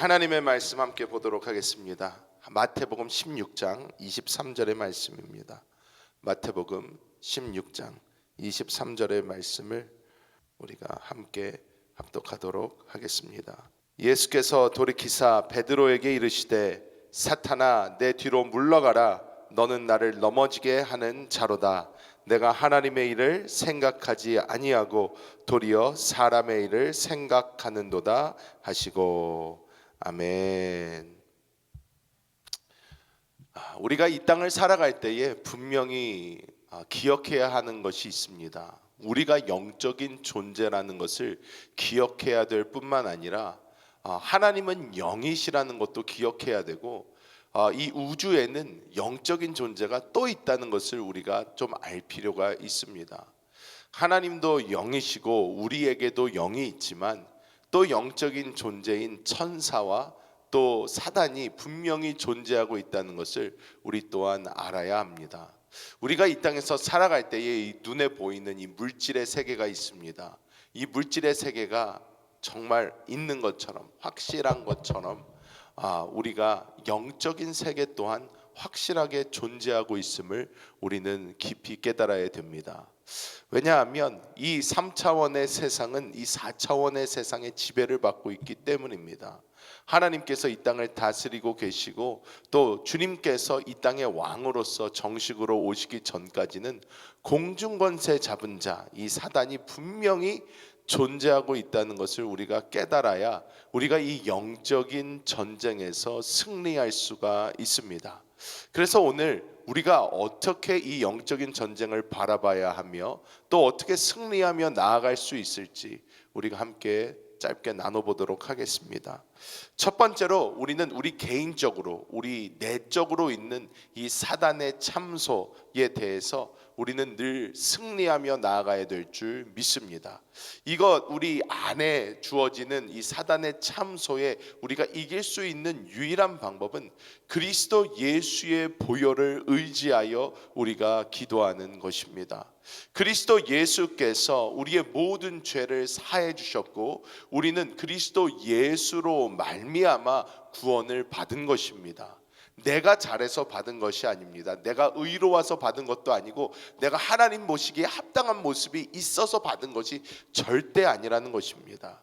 하나님의 말씀 함께 보도록 하겠습니다. 마태복음 16장 23절의 말씀입니다. 마태복음 16장 23절의 말씀을 우리가 함께 합독하도록 하겠습니다. 예수께서 돌이키사 베드로에게 이르시되 사탄아 내 뒤로 물러가라. 너는 나를 넘어지게 하는 자로다. 내가 하나님의 일을 생각하지 아니하고 도리어 사람의 일을 생각하는도다 하시고. 아멘. 우리가 이 땅을 살아갈 때에 분명히 기억해야 하는 것이 있습니다. 우리가 영적인 존재라는 것을 기억해야 될 뿐만 아니라 하나님은 영이시라는 것도 기억해야 되고, 이 우주에는 영적인 존재가 또 있다는 것을 우리가 좀 알 필요가 있습니다. 하나님도 영이시고 우리에게도 영이 있지만 또 영적인 존재인 천사와 또 사단이 분명히 존재하고 있다는 것을 우리 또한 알아야 합니다. 우리가 이 땅에서 살아갈 때에 이 눈에 보이는 이 물질의 세계가 있습니다. 이 물질의 세계가 정말 있는 것처럼, 확실한 것처럼 우리가 영적인 세계 또한 확실하게 존재하고 있음을 우리는 깊이 깨달아야 됩니다. 왜냐하면 이 3차원의 세상은 이 4차원의 세상의 지배를 받고 있기 때문입니다. 하나님께서 이 땅을 다스리고 계시고 또 주님께서 이 땅의 왕으로서 정식으로 오시기 전까지는 공중권세 잡은 자, 이 사단이 분명히 존재하고 있다는 것을 우리가 깨달아야 우리가 이 영적인 전쟁에서 승리할 수가 있습니다. 그래서 오늘 우리가 어떻게 이 영적인 전쟁을 바라봐야 하며 또 어떻게 승리하며 나아갈 수 있을지 우리가 함께 짧게 나눠보도록 하겠습니다. 첫 번째로 우리는 우리 개인적으로, 우리 내적으로 있는 이 사단의 참소에 대해서 우리는 늘 승리하며 나아가야 될 줄 믿습니다. 이것 우리 안에 주어지는 이 사단의 참소에 우리가 이길 수 있는 유일한 방법은 그리스도 예수의 보혈을 의지하여 우리가 기도하는 것입니다. 그리스도 예수께서 우리의 모든 죄를 사해 주셨고 우리는 그리스도 예수로 말미암아 구원을 받은 것입니다. 내가 잘해서 받은 것이 아닙니다. 내가 의로워서 받은 것도 아니고 내가 하나님 보시기에 합당한 모습이 있어서 받은 것이 절대 아니라는 것입니다.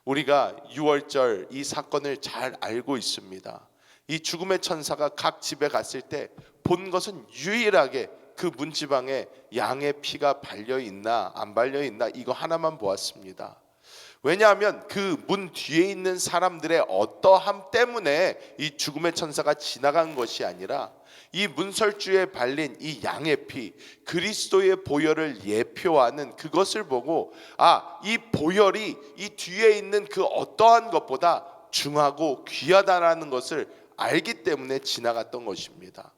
우리가 6월절 이 사건을 잘 알고 있습니다. 이 죽음의 천사가 각 집에 갔을 때 본 것은 유일하게 그 문지방에 양의 피가 발려있나 안 발려있나 이거 하나만 보았습니다. 왜냐하면 그 문 뒤에 있는 사람들의 어떠함 때문에 이 죽음의 천사가 지나간 것이 아니라 이 문설주에 발린 이 양의 피, 그리스도의 보혈을 예표하는 그것을 보고 이 보혈이 이 뒤에 있는 그 어떠한 것보다 중하고 귀하다라는 것을 알기 때문에 지나갔던 것입니다.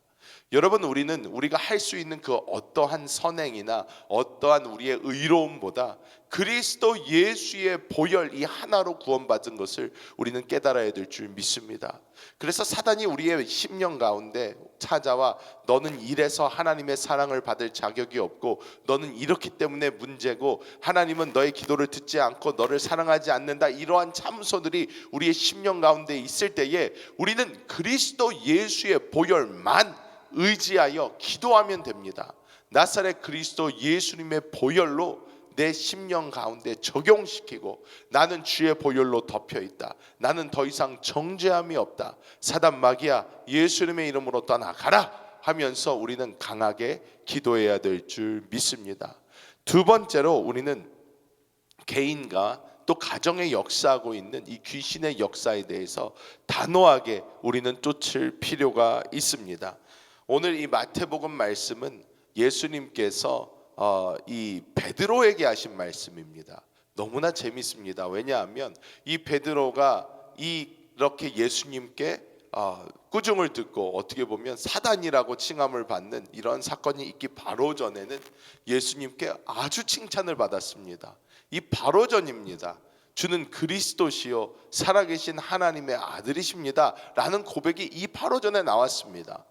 여러분, 우리가 할 수 있는 그 어떠한 선행이나 어떠한 우리의 의로움보다 그리스도 예수의 보혈 이 하나로 구원받은 것을 우리는 깨달아야 될 줄 믿습니다. 그래서 사단이 우리의 심령 가운데 찾아와 너는 이래서 하나님의 사랑을 받을 자격이 없고 너는 이렇기 때문에 문제고 하나님은 너의 기도를 듣지 않고 너를 사랑하지 않는다, 이러한 참소들이 우리의 심령 가운데 있을 때에 우리는 그리스도 예수의 보혈만 의지하여 기도하면 됩니다. 나사렛 그리스도 예수님의 보혈로 내 심령 가운데 적용시키고 나는 주의 보혈로 덮여있다, 나는 더 이상 정죄함이 없다, 사단 마귀야 예수님의 이름으로 떠나가라 하면서 우리는 강하게 기도해야 될 줄 믿습니다. 두 번째로 우리는 개인과 또 가정에 역사하고 있는 이 귀신의 역사에 대해서 단호하게 우리는 쫓을 필요가 있습니다. 오늘 이 마태복음 말씀은 예수님께서 이 베드로에게 하신 말씀입니다. 너무나 재밌습니다. 왜냐하면 이 베드로가 이렇게 예수님께 꾸중을 듣고 어떻게 보면 사단이라고 칭함을 받는 이런 사건이 있기 바로 전에는 예수님께 아주 칭찬을 받았습니다. 이 바로 전입니다. 주는 그리스도시요 살아계신 하나님의 아들이십니다 라는 고백이 이 바로 전에 나왔습니다.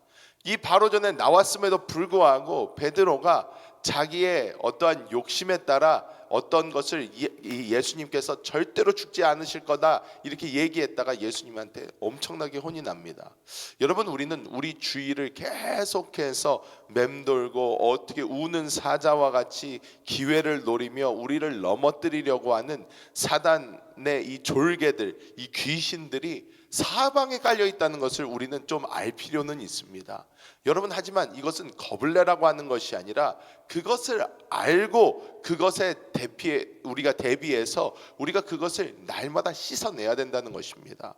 이 바로 전에 나왔음에도 불구하고 베드로가 자기의 어떠한 욕심에 따라 어떤 것을 예수님께서 절대로 죽지 않으실 거다 이렇게 얘기했다가 예수님한테 엄청나게 혼이 납니다. 여러분, 우리는 우리 주위를 계속해서 맴돌고 어떻게 우는 사자와 같이 기회를 노리며 우리를 넘어뜨리려고 하는 사단의 이 졸개들, 이 귀신들이 사방에 깔려 있다는 것을 우리는 좀 알 필요는 있습니다. 여러분, 하지만 이것은 겁을 내라고 하는 것이 아니라 그것을 알고 그것에 우리가 대비해서 우리가 그것을 날마다 씻어내야 된다는 것입니다.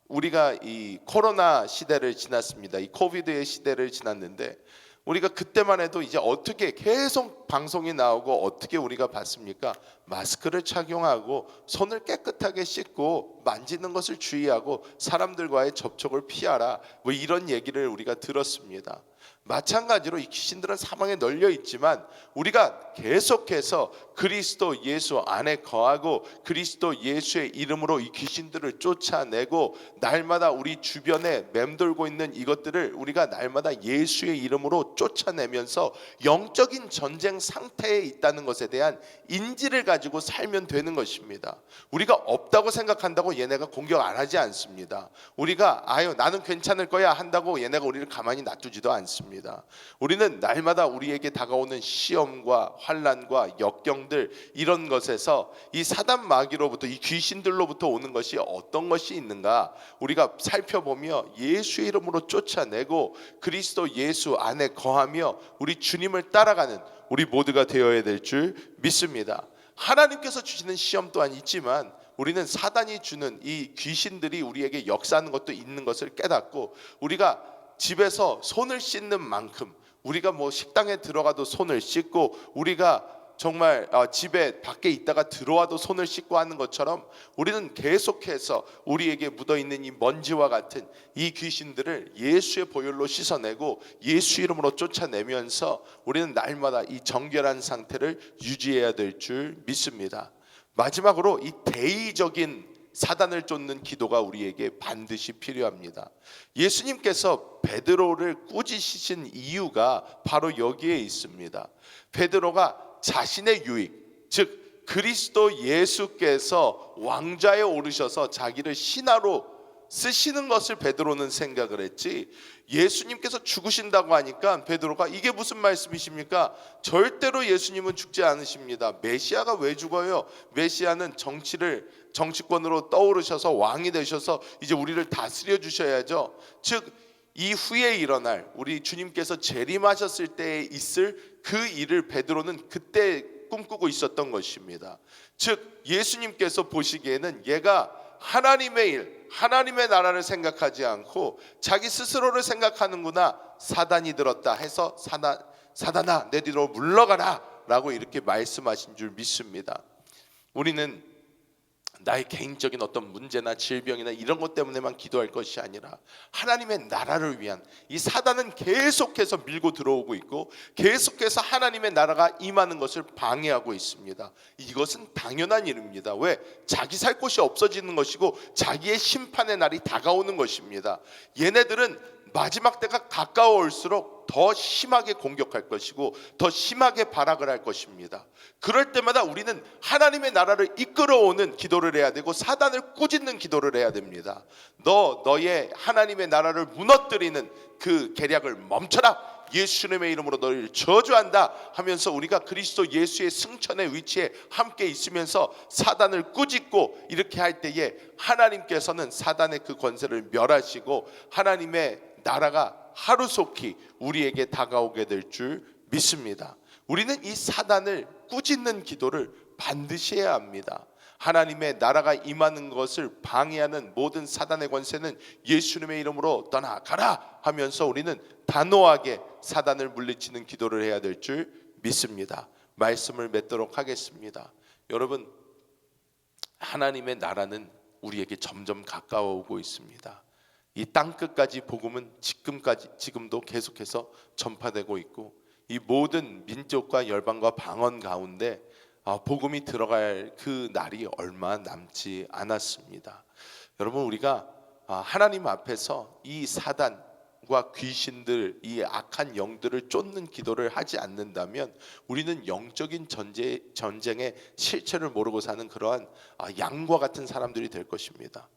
우리가 이 코로나 시대를 지났습니다. 이 코비드의 시대를 지났는데 우리가 그때만 해도 이제 어떻게 계속 방송이 나오고 어떻게 우리가 봤습니까? 마스크를 착용하고 손을 깨끗하게 씻고 만지는 것을 주의하고 사람들과의 접촉을 피하라, 뭐 이런 얘기를 우리가 들었습니다. 마찬가지로 이 귀신들은 사방에 널려 있지만 우리가 계속해서 그리스도 예수 안에 거하고 그리스도 예수의 이름으로 이 귀신들을 쫓아내고 날마다 우리 주변에 맴돌고 있는 이것들을 우리가 날마다 예수의 이름으로 쫓아내면서 영적인 전쟁 상태에 있다는 것에 대한 인지를 가지고 살면 되는 것입니다. 우리가 없다고 생각한다고 얘네가 공격 안 하지 않습니다. 우리가 나는 괜찮을 거야 한다고 얘네가 우리를 가만히 놔두지도 않습니다. 우리는 날마다 우리에게 다가오는 시험과 환난과 역경들, 이런 것에서 이 사단 마귀로부터, 이 귀신들로부터 오는 것이 어떤 것이 있는가 우리가 살펴보며 예수의 이름으로 쫓아내고 그리스도 예수 안에 거하며 우리 주님을 따라가는 우리 모두가 되어야 될 줄 믿습니다. 하나님께서 주시는 시험 또한 있지만 우리는 사단이 주는 이 귀신들이 우리에게 역사하는 것도 있는 것을 깨닫고 우리가 집에서 손을 씻는 만큼, 우리가 뭐 식당에 들어가도 손을 씻고 우리가 정말 집에 밖에 있다가 들어와도 손을 씻고 하는 것처럼 우리는 계속해서 우리에게 묻어있는 이 먼지와 같은 이 귀신들을 예수의 보혈로 씻어내고 예수 이름으로 쫓아내면서 우리는 날마다 이 정결한 상태를 유지해야 될 줄 믿습니다. 마지막으로 이 대의적인 사단을 쫓는 기도가 우리에게 반드시 필요합니다. 예수님께서 베드로를 꾸짖으신 이유가 바로 여기에 있습니다. 베드로가 자신의 유익, 즉 그리스도 예수께서 왕좌에 오르셔서 자기를 신하로 쓰시는 것을 베드로는 생각을 했지, 예수님께서 죽으신다고 하니까 베드로가 이게 무슨 말씀이십니까? 절대로 예수님은 죽지 않으십니다. 메시아가 왜 죽어요? 메시아는 정치권으로 떠오르셔서 왕이 되셔서 이제 우리를 다스려 주셔야죠. 즉 이후에 일어날 우리 주님께서 재림하셨을 때에 있을 그 일을 베드로는 그때 꿈꾸고 있었던 것입니다. 즉 예수님께서 보시기에는 얘가 하나님의 일, 하나님의 나라를 생각하지 않고 자기 스스로를 생각하는구나, 사단이 들었다 해서 사단아 내 뒤로 물러가라 라고 이렇게 말씀하신 줄 믿습니다. 우리는 나의 개인적인 어떤 문제나 질병이나 이런 것 때문에만 기도할 것이 아니라 하나님의 나라를 위한, 이 사단은 계속해서 밀고 들어오고 있고 계속해서 하나님의 나라가 임하는 것을 방해하고 있습니다. 이것은 당연한 일입니다. 왜? 자기 살 곳이 없어지는 것이고 자기의 심판의 날이 다가오는 것입니다. 얘네들은 마지막 때가 가까워올수록 더 심하게 공격할 것이고 더 심하게 발악을 할 것입니다. 그럴 때마다 우리는 하나님의 나라를 이끌어오는 기도를 해야 되고 사단을 꾸짖는 기도를 해야 됩니다. 너의 하나님의 나라를 무너뜨리는 그 계략을 멈춰라, 예수님의 이름으로 너를 저주한다 하면서 우리가 그리스도 예수의 승천의 위치에 함께 있으면서 사단을 꾸짖고 이렇게 할 때에 하나님께서는 사단의 그 권세를 멸하시고 하나님의 나라가 하루속히 우리에게 다가오게 될 줄 믿습니다. 우리는 이 사단을 꾸짖는 기도를 반드시 해야 합니다. 하나님의 나라가 임하는 것을 방해하는 모든 사단의 권세는 예수님의 이름으로 떠나가라 하면서 우리는 단호하게 사단을 물리치는 기도를 해야 될 줄 믿습니다. 말씀을 맺도록 하겠습니다. 여러분, 하나님의 나라는 우리에게 점점 가까워오고 있습니다. 이 땅끝까지 복음은 지금도 계속해서 전파되고 있고 이 모든 민족과 열방과 방언 가운데 복음이 들어갈 그 날이 얼마 남지 않았습니다. 여러분, 우리가 하나님 앞에서 이 사단, 사단과 귀신들, 이 악한 영들을 쫓는 기도를 하지 않는다면 우리는 영적인 전쟁의 실체를 모르고 사는 그러한 양과 같은 사람들이 될 것입니다.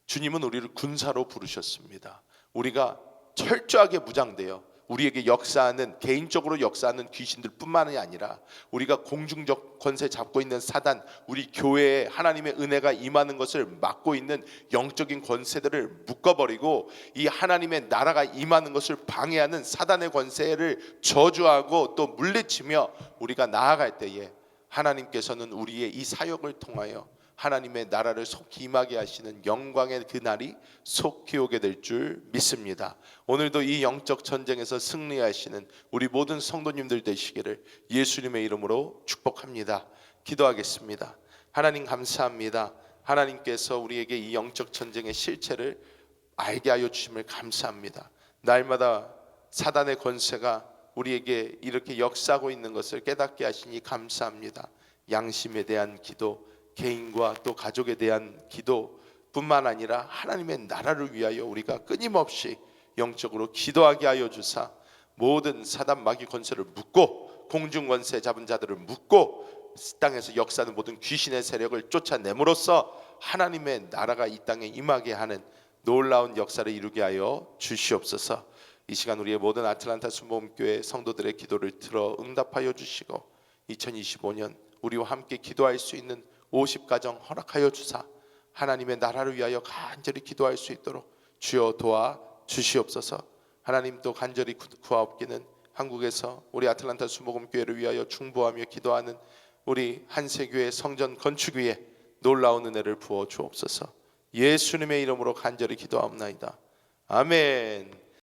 주님은 우리를 군사로 부르셨습니다. 우리가 철저하게 무장되어 우리에게 역사하는, 개인적으로 역사하는 귀신들 뿐만이 아니라 우리가 공중적 권세 잡고 있는 사단, 우리 교회에 하나님의 은혜가 임하는 것을 막고 있는 영적인 권세들을 묶어버리고 이 하나님의 나라가 임하는 것을 방해하는 사단의 권세를 저주하고 또 물리치며 우리가 나아갈 때에 하나님께서는 우리의 이 사역을 통하여 하나님의 나라를 속히 임하게 하시는 영광의 그날이 속히 오게 될 줄 믿습니다. 오늘도 이 영적 전쟁에서 승리하시는 우리 모든 성도님들 되시기를 예수님의 이름으로 축복합니다. 기도하겠습니다. 하나님 감사합니다. 하나님께서 우리에게 이 영적 전쟁의 실체를 알게 하여 주심을 감사합니다. 날마다 사단의 권세가 우리에게 이렇게 역사하고 있는 것을 깨닫게 하시니 감사합니다. 양심에 대한 기도, 개인과 또 가족에 대한 기도뿐만 아니라 하나님의 나라를 위하여 우리가 끊임없이 영적으로 기도하게 하여 주사 모든 사단 마귀 권세를 묶고 공중 권세 잡은 자들을 묶고 땅에서 역사하는 모든 귀신의 세력을 쫓아내므로써 하나님의 나라가 이 땅에 임하게 하는 놀라운 역사를 이루게 하여 주시옵소서. 이 시간 우리의 모든 아틀란타 순복음교회 성도들의 기도를 들어 응답하여 주시고 2025년 우리와 함께 기도할 수 있는 50가정 허락하여 주사 하나님의 나라를 위하여 간절히 기도할 수 있도록 주여 도와 주시옵소서. 하나님 또 간절히 구하옵기는 한국에서 우리 아틀란타 순복음교회를 위하여 중보하며 기도하는 우리 한세교회 성전 건축 위에 놀라운 은혜를 부어 주옵소서. 예수님의 이름으로 간절히 기도하옵나이다. 아멘.